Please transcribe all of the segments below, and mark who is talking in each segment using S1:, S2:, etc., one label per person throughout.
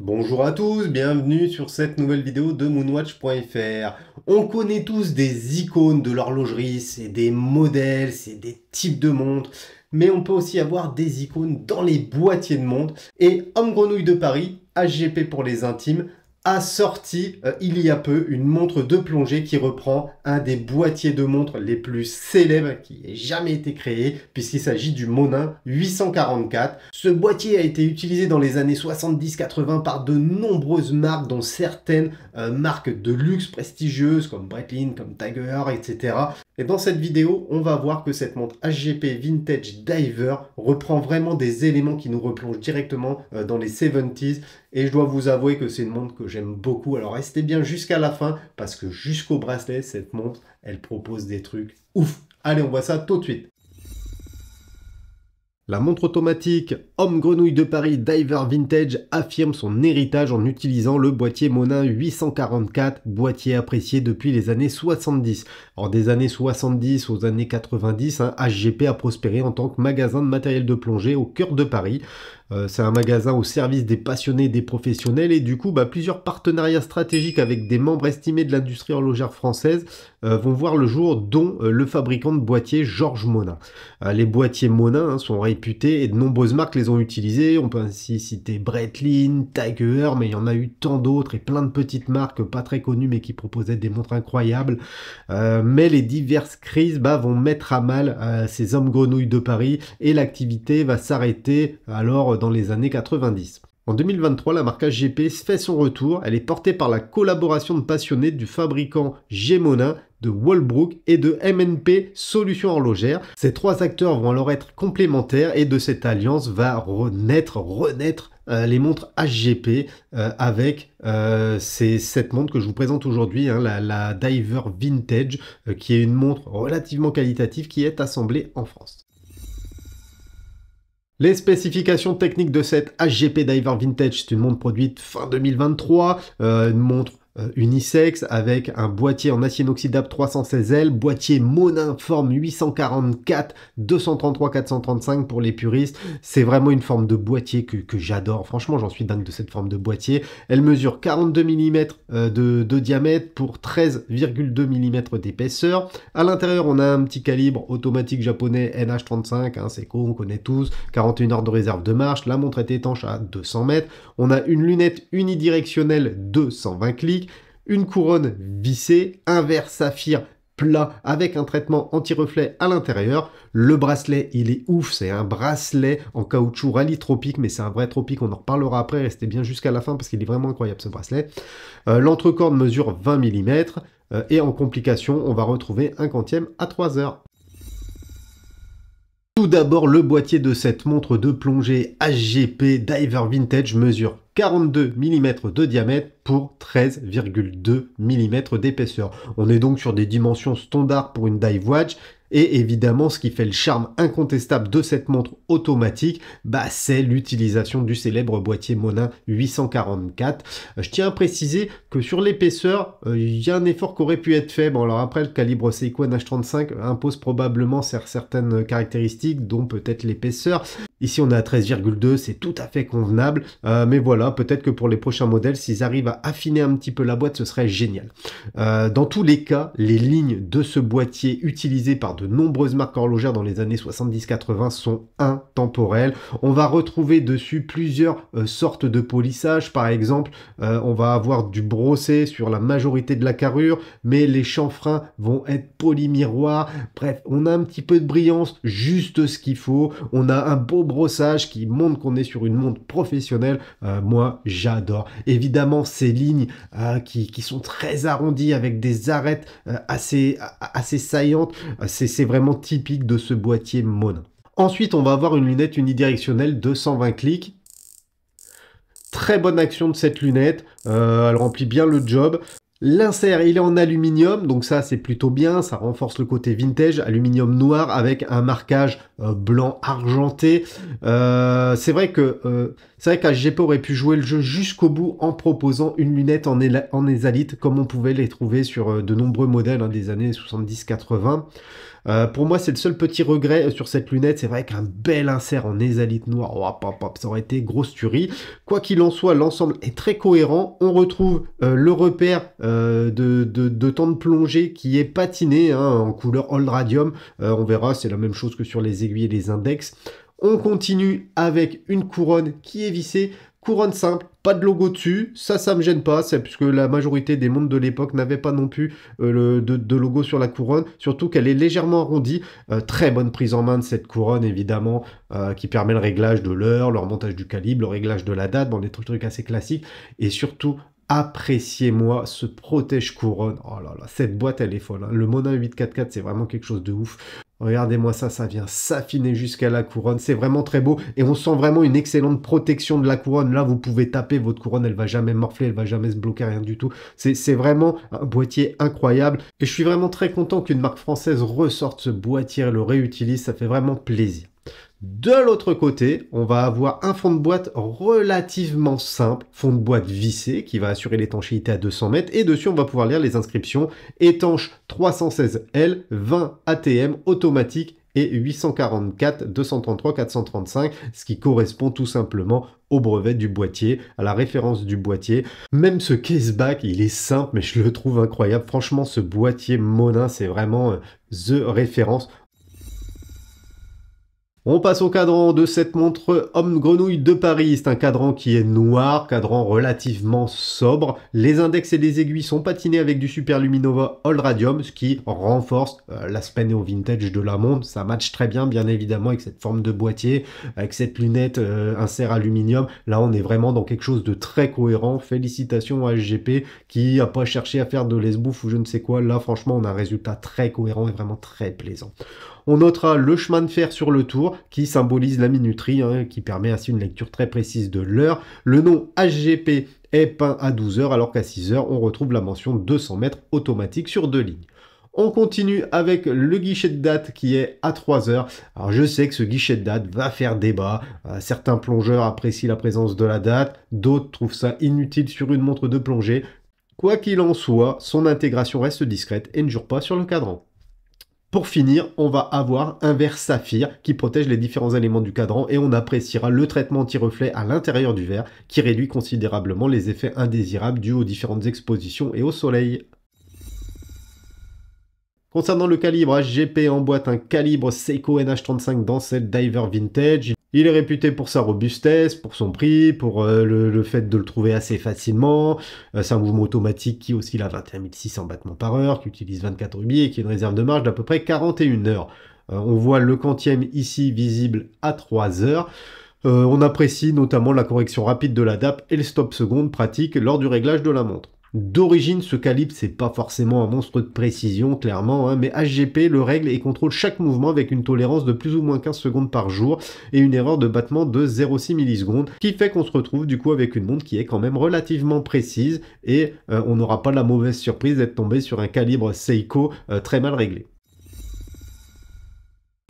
S1: Bonjour à tous, bienvenue sur cette nouvelle vidéo de moonwatch.fr. On connaît tous des icônes de l'horlogerie, c'est des modèles, c'est des types de montres, mais on peut aussi avoir des icônes dans les boîtiers de montres. Et Homme Grenouille de Paris, HGP pour les intimes, a sorti il y a peu une montre de plongée qui reprend un des boîtiers de montres les plus célèbres qui ait jamais été créé, puisqu'il s'agit du Monin 844. Ce boîtier a été utilisé dans les années 70-80 par de nombreuses marques, dont certaines marques de luxe prestigieuses comme Breitling, comme Tiger, etc. Et dans cette vidéo, on va voir que cette montre HGP Vintage Diver reprend vraiment des éléments qui nous replongent directement dans les 70s. Et je dois vous avouer que c'est une montre que j'aime beaucoup. Alors restez bien jusqu'à la fin, parce que jusqu'au bracelet, cette montre, elle propose des trucs ouf. Allez, on voit ça tout de suite. La montre automatique Homme Grenouille de Paris Diver Vintage affirme son héritage en utilisant le boîtier Monin 844, boîtier apprécié depuis les années 70. Alors des années 70 aux années 90, HGP a prospéré en tant que magasin de matériel de plongée au cœur de Paris. C'est un magasin au service des passionnés et des professionnels et du coup plusieurs partenariats stratégiques avec des membres estimés de l'industrie horlogère française vont voir le jour, dont le fabricant de boîtiers Georges Monin. Les boîtiers Monin sont réputés et de nombreuses marques les ont utilisés. On peut ainsi citer Breitling, Tiger, mais il y en a eu tant d'autres et plein de petites marques pas très connues mais qui proposaient des montres incroyables. Mais les diverses crises vont mettre à mal ces hommes grenouilles de Paris et l'activité va s'arrêter alors dans les années 90. En 2023, la marque HGP fait son retour. Elle est portée par la collaboration de passionnés du fabricant Monin, de Walbrook et de MNP Solutions Horlogères. Ces trois acteurs vont alors être complémentaires et de cette alliance va renaître les montres HGP avec cette montre que je vous présente aujourd'hui, la Diver Vintage, qui est une montre relativement qualitative qui est assemblée en France. Les spécifications techniques de cette HGP Diver Vintage, c'est une montre produite fin 2023, une montre unisexe avec un boîtier en acier inoxydable 316L, boîtier Monin forme 844, 233 435 pour les puristes. C'est vraiment une forme de boîtier que j'adore. Franchement, j'en suis dingue de cette forme de boîtier. Elle mesure 42 mm de diamètre pour 13,2 mm d'épaisseur. À l'intérieur, on a un petit calibre automatique japonais NH35, c'est con, on connaît tous. 41 heures de réserve de marche. La montre est étanche à 200 mètres. On a une lunette unidirectionnelle de 120 clics. Une couronne vissée, un verre saphir plat avec un traitement anti-reflet à l'intérieur. Le bracelet, il est ouf, c'est un bracelet en caoutchouc rallye tropique, mais c'est un vrai tropique, on en reparlera après, restez bien jusqu'à la fin parce qu'il est vraiment incroyable ce bracelet. L'entrecorde mesure 20 mm et en complication, on va retrouver un quantième à 3 heures. Tout d'abord, le boîtier de cette montre de plongée HGP Diver Vintage mesure 42 mm de diamètre pour 13,2 mm d'épaisseur. On est donc sur des dimensions standards pour une dive watch. Et évidemment, ce qui fait le charme incontestable de cette montre automatique, c'est l'utilisation du célèbre boîtier Monin 844. Je tiens à préciser que sur l'épaisseur, il y a un effort qui aurait pu être fait. Bon, alors après, le calibre Seiko NH35 impose probablement certaines caractéristiques, dont peut-être l'épaisseur. Ici, on est à 13,2, c'est tout à fait convenable. Mais voilà, peut-être que pour les prochains modèles, s'ils arrivent à affiner un petit peu la boîte, ce serait génial. Dans tous les cas, les lignes de ce boîtier utilisé par de nombreuses marques horlogères dans les années 70-80 sont intemporelles. On va retrouver dessus plusieurs sortes de polissage. Par exemple, on va avoir du brossé sur la majorité de la carrure, mais les chanfreins vont être polymiroirs. Bref, on a un petit peu de brillance, juste ce qu'il faut. On a un beau brossage qui montre qu'on est sur une montre professionnelle. Moi, j'adore. Évidemment, ces lignes qui sont très arrondies avec des arêtes assez saillantes, c'est vraiment typique de ce boîtier Monin. Ensuite, on va avoir une lunette unidirectionnelle de 120 clics. Très bonne action de cette lunette, elle remplit bien le job. L'insert, il est en aluminium, donc ça c'est plutôt bien, ça renforce le côté vintage, aluminium noir avec un marquage blanc argenté. C'est vrai qu'HGP aurait pu jouer le jeu jusqu'au bout en proposant une lunette en ésalite, comme on pouvait les trouver sur de nombreux modèles des années 70-80. Pour moi, c'est le seul petit regret sur cette lunette. C'est vrai qu'un bel insert en ésalite noire, oh, ça aurait été grosse tuerie. Quoi qu'il en soit, l'ensemble est très cohérent. On retrouve le repère de temps de plongée qui est patiné hein, en couleur Old Radium. On verra, c'est la même chose que sur les aiguilles et les index. On continue avec une couronne qui est vissée. Couronne simple, pas de logo dessus, ça me gêne pas, c'est puisque la majorité des montres de l'époque n'avaient pas non plus de logo sur la couronne, surtout qu'elle est légèrement arrondie. Très bonne prise en main de cette couronne évidemment, qui permet le réglage de l'heure, le remontage du calibre, le réglage de la date, bon des trucs assez classiques, et surtout appréciez-moi ce protège couronne. Oh là là, cette boîte elle est folle, hein. Le Monin 844 c'est vraiment quelque chose de ouf. Regardez-moi ça, ça vient s'affiner jusqu'à la couronne. C'est vraiment très beau et on sent vraiment une excellente protection de la couronne. Là, vous pouvez taper votre couronne, elle va jamais morfler, elle va jamais se bloquer, rien du tout. C'est vraiment un boîtier incroyable et je suis vraiment très content qu'une marque française ressorte ce boîtier et le réutilise. Ça fait vraiment plaisir. De l'autre côté, on va avoir un fond de boîte relativement simple, fond de boîte vissé qui va assurer l'étanchéité à 200 mètres et dessus on va pouvoir lire les inscriptions étanche 316L, 20 ATM automatique et 844 233 435, ce qui correspond tout simplement au brevet du boîtier, à la référence du boîtier. Même ce caseback, il est simple mais je le trouve incroyable. Franchement, ce boîtier Monin, c'est vraiment the référence. On passe au cadran de cette montre Homme Grenouille de Paris. C'est un cadran qui est noir, cadran relativement sobre. Les index et les aiguilles sont patinés avec du Super Luminova Old Radium, ce qui renforce l'aspect néo-vintage de la montre. Ça match très bien, bien évidemment, avec cette forme de boîtier, avec cette lunette insert aluminium. Là, on est vraiment dans quelque chose de très cohérent. Félicitations à SGP qui n'a pas cherché à faire de l'esbouffe ou je ne sais quoi. Là, franchement, on a un résultat très cohérent et vraiment très plaisant. On notera le chemin de fer sur le tour qui symbolise la minuterie, hein, qui permet ainsi une lecture très précise de l'heure. Le nom HGP est peint à 12 heures alors qu'à 6 heures, on retrouve la mention 200 mètres automatique sur 2 lignes. On continue avec le guichet de date qui est à 3 heures. Alors je sais que ce guichet de date va faire débat. Certains plongeurs apprécient la présence de la date, d'autres trouvent ça inutile sur une montre de plongée. Quoi qu'il en soit, son intégration reste discrète et ne jure pas sur le cadran. Pour finir, on va avoir un verre saphir qui protège les différents éléments du cadran et on appréciera le traitement anti-reflet à l'intérieur du verre qui réduit considérablement les effets indésirables dus aux différentes expositions et au soleil. Concernant le calibre, SGP emboîte un calibre Seiko NH35 dans cette Diver Vintage. Il est réputé pour sa robustesse, pour son prix, pour le fait de le trouver assez facilement. C'est un mouvement automatique qui oscille à 21 600 battements par heure, qui utilise 24 rubis et qui a une réserve de marge d'à peu près 41 heures. On voit le quantième ici visible à 3 heures. On apprécie notamment la correction rapide de la DAP et le stop seconde pratique lors du réglage de la montre. D'origine, ce calibre, c'est pas forcément un monstre de précision, clairement, hein, mais HGP le règle et contrôle chaque mouvement avec une tolérance de plus ou moins 15 secondes par jour et une erreur de battement de 0,6 millisecondes, qui fait qu'on se retrouve du coup avec une montre qui est quand même relativement précise et on n'aura pas la mauvaise surprise d'être tombé sur un calibre Seiko très mal réglé.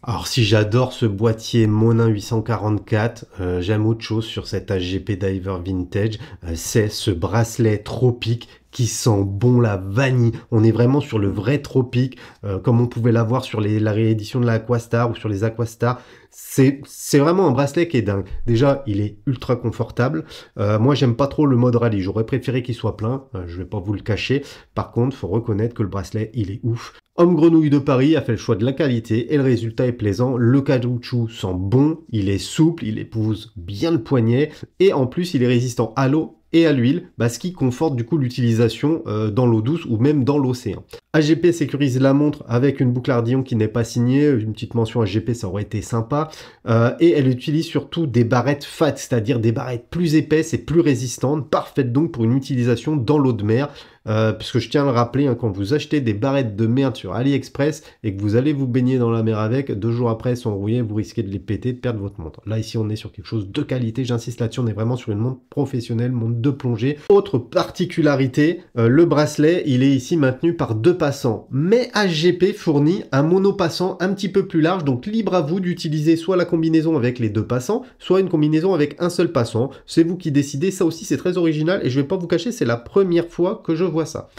S1: Alors si j'adore ce boîtier Monin 844, j'aime autre chose sur cet HGP Diver Vintage, c'est ce bracelet tropique qui sent bon la vanille. On est vraiment sur le vrai tropique, comme on pouvait l'avoir sur la réédition de la Aquastar ou sur les Aquastar. C'est vraiment un bracelet qui est dingue. Déjà, il est ultra confortable. Moi, j'aime pas trop le mode rallye. J'aurais préféré qu'il soit plein. Je vais pas vous le cacher. Par contre, faut reconnaître que le bracelet, il est ouf. Homme Grenouille de Paris a fait le choix de la qualité et le résultat est plaisant. Le caoutchouc sent bon, il est souple, il épouse bien le poignet et en plus, il est résistant à l'eau et à l'huile, ce qui conforte du coup l'utilisation dans l'eau douce ou même dans l'océan. HGP sécurise la montre avec une boucle Ardillon qui n'est pas signée, une petite mention HGP ça aurait été sympa, et elle utilise surtout des barrettes fat, c'est-à-dire des barrettes plus épaisses et plus résistantes, parfaites donc pour une utilisation dans l'eau de mer, puisque je tiens à le rappeler, hein, quand vous achetez des barrettes de merde sur AliExpress et que vous allez vous baigner dans la mer avec, 2 jours après elles sont rouillées, vous risquez de les péter, de perdre votre montre. Là ici on est sur quelque chose de qualité, j'insiste là-dessus, on est vraiment sur une montre professionnelle, montre de plongée. Autre particularité, le bracelet il est ici maintenu par 2 passants, mais HGP fournit un monopassant un petit peu plus large, donc libre à vous d'utiliser soit la combinaison avec les deux passants, soit une combinaison avec un seul passant. C'est vous qui décidez, ça aussi c'est très original et je vais pas vous cacher, c'est la première fois que je vois ça.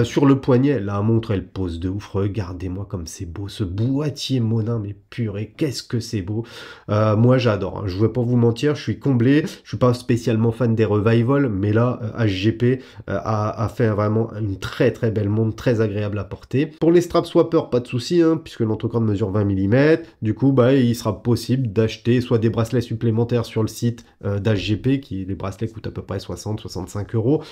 S1: Sur le poignet, la montre elle pose de ouf, regardez-moi comme c'est beau, ce boîtier Monin, mais purée, qu'est-ce que c'est beau. Moi j'adore, hein. Je vais pas vous mentir, je suis comblé, je suis pas spécialement fan des Revival, mais là, HGP a fait vraiment une très très belle montre, très agréable à porter. Pour les strap swappers, pas de souci, hein, puisque l'entrecorde mesure 20 mm, du coup bah, il sera possible d'acheter soit des bracelets supplémentaires sur le site d'HGP, les bracelets coûtent à peu près 60-65 euros.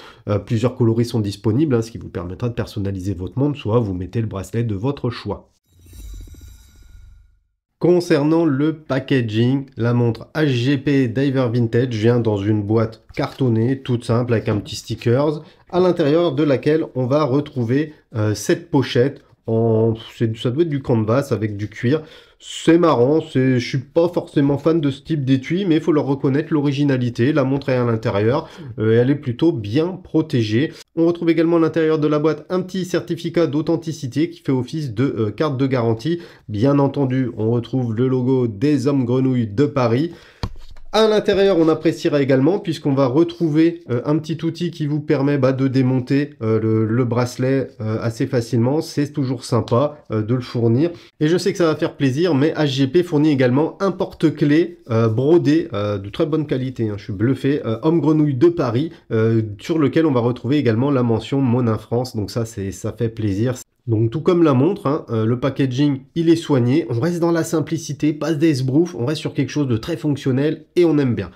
S1: Plusieurs coloris sont disponibles, hein, ce qui vous permettra de personnaliser votre montre, soit vous mettez le bracelet de votre choix. Concernant le packaging, la montre HGP Diver Vintage vient dans une boîte cartonnée, toute simple, avec un petit stickers, à l'intérieur de laquelle on va retrouver cette pochette. Ça doit être du canvas avec du cuir. C'est marrant, je suis pas forcément fan de ce type d'étui, mais il faut leur reconnaître l'originalité. La montre est à l'intérieur, elle est plutôt bien protégée. On retrouve également à l'intérieur de la boîte un petit certificat d'authenticité qui fait office de carte de garantie. Bien entendu, on retrouve le logo des Hommes Grenouilles de Paris. À l'intérieur, on appréciera également, puisqu'on va retrouver un petit outil qui vous permet de démonter le bracelet assez facilement. C'est toujours sympa de le fournir. Et je sais que ça va faire plaisir, mais HGP fournit également un porte-clés brodé de très bonne qualité. Hein. Je suis bluffé. Homme Grenouille de Paris, sur lequel on va retrouver également la mention Monin France. Donc ça fait plaisir. Donc tout comme la montre, hein, le packaging il est soigné, on reste dans la simplicité, pas d'esbrouf, on reste sur quelque chose de très fonctionnel et on aime bien.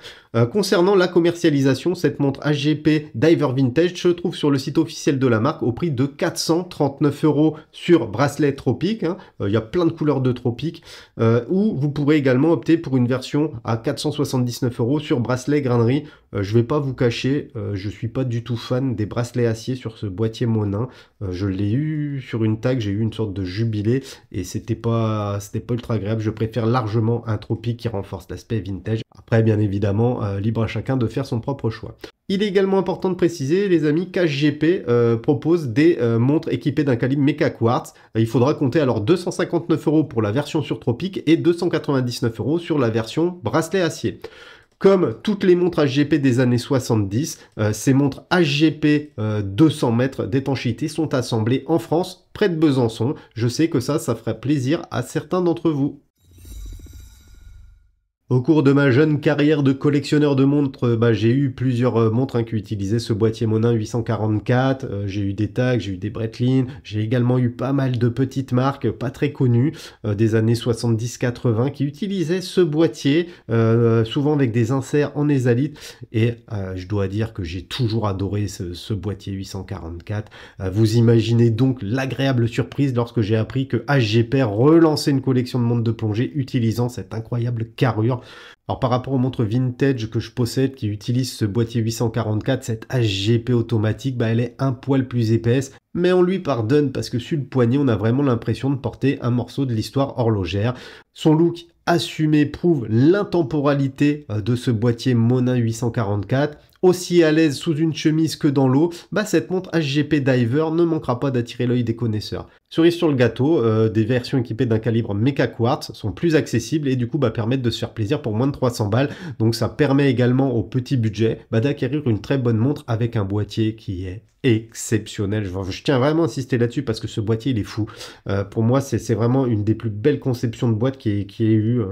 S1: Concernant la commercialisation, cette montre HGP Diver Vintage se trouve sur le site officiel de la marque au prix de 439 € sur bracelet tropique, hein. Il y a plein de couleurs de tropique, ou vous pourrez également opter pour une version à 479 € sur bracelet grainerie. Je vais pas vous cacher, je suis pas du tout fan des bracelets acier sur ce boîtier Monin. Je l'ai eu sur une tag, j'ai eu une sorte de jubilé et c'était pas ultra agréable. Je préfère largement un tropique qui renforce l'aspect vintage. Après, bien évidemment, libre à chacun de faire son propre choix. Il est également important de préciser, les amis, qu'HGP propose des montres équipées d'un calibre Mecha Quartz. Il faudra compter alors 259 € pour la version sur tropique et 299 € sur la version bracelet acier. Comme toutes les montres HGP des années 70, ces montres HGP 200 mètres d'étanchéité sont assemblées en France, près de Besançon. Je sais que ça ferait plaisir à certains d'entre vous. Au cours de ma jeune carrière de collectionneur de montres, j'ai eu plusieurs montres qui utilisaient ce boîtier Monin 844, j'ai eu des TAG, j'ai eu des Breitling, j'ai également eu pas mal de petites marques pas très connues des années 70-80 qui utilisaient ce boîtier, souvent avec des inserts en ésalite, et je dois dire que j'ai toujours adoré ce boîtier 844. Vous imaginez donc l'agréable surprise lorsque j'ai appris que HGP relançait une collection de montres de plongée utilisant cette incroyable carrure. Alors par rapport aux montres vintage que je possède qui utilisent ce boîtier 844, cette HGP automatique, elle est un poil plus épaisse, mais on lui pardonne parce que sur le poignet, on a vraiment l'impression de porter un morceau de l'histoire horlogère. Son look assumé prouve l'intemporalité de ce boîtier Monin 844. Aussi à l'aise sous une chemise que dans l'eau, cette montre HGP Diver ne manquera pas d'attirer l'œil des connaisseurs. Cerise sur le gâteau, des versions équipées d'un calibre Mecha Quartz sont plus accessibles et du coup permettent de se faire plaisir pour moins de 300 balles. Donc ça permet également au petit budget d'acquérir une très bonne montre avec un boîtier qui est exceptionnel. Je tiens vraiment à insister là-dessus parce que ce boîtier il est fou. Pour moi c'est vraiment une des plus belles conceptions de boîte qui ait eu.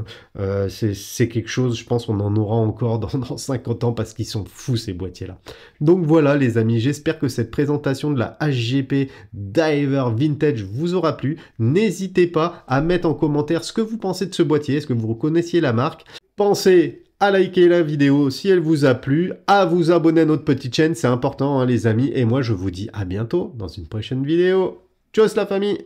S1: C'est quelque chose, je pense on en aura encore dans 50 ans parce qu'ils sont fous ces boîtiers là. Donc voilà les amis, j'espère que cette présentation de la HGP Diver Vintage vous aura plu. N'hésitez pas à mettre en commentaire ce que vous pensez de ce boîtier, est-ce que vous reconnaissiez la marque. Pensez à liker la vidéo si elle vous a plu, à vous abonner à notre petite chaîne, c'est important les amis, et moi je vous dis à bientôt dans une prochaine vidéo. Tchuss la famille!